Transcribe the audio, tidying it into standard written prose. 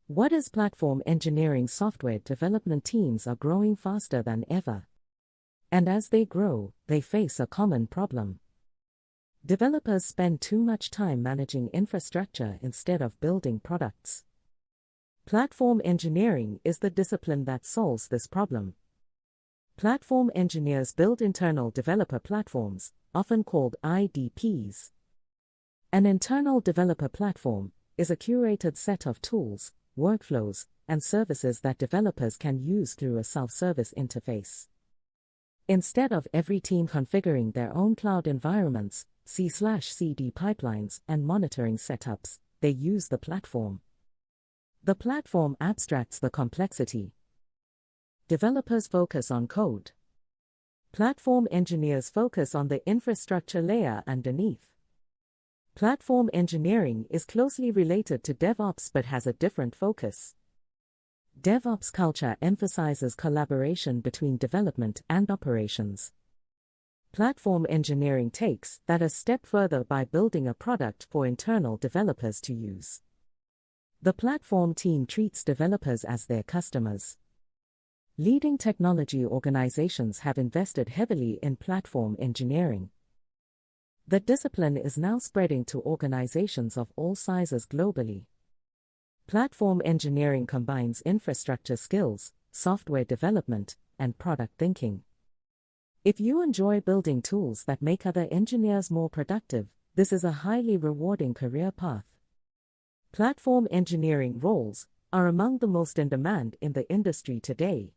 What is platform engineering? Software development teams are growing faster than ever. And as they grow, they face a common problem. Developers spend too much time managing infrastructure instead of building products. Platform engineering is the discipline that solves this problem. Platform engineers build internal developer platforms, often called IDPs. An internal developer platform is a curated set of tools, workflows, and services that developers can use through a self-service interface. Instead of every team configuring their own cloud environments, C/CD pipelines, and monitoring setups, they use the platform. The platform abstracts the complexity. Developers focus on code. Platform engineers focus on the infrastructure layer underneath. Platform engineering is closely related to DevOps but has a different focus. DevOps culture emphasizes collaboration between development and operations. Platform engineering takes that a step further by building a product for internal developers to use. The platform team treats developers as their customers. Leading technology organizations have invested heavily in platform engineering. The discipline is now spreading to organizations of all sizes globally. Platform engineering combines infrastructure skills, software development, and product thinking. If you enjoy building tools that make other engineers more productive, this is a highly rewarding career path. Platform engineering roles are among the most in demand in the industry today.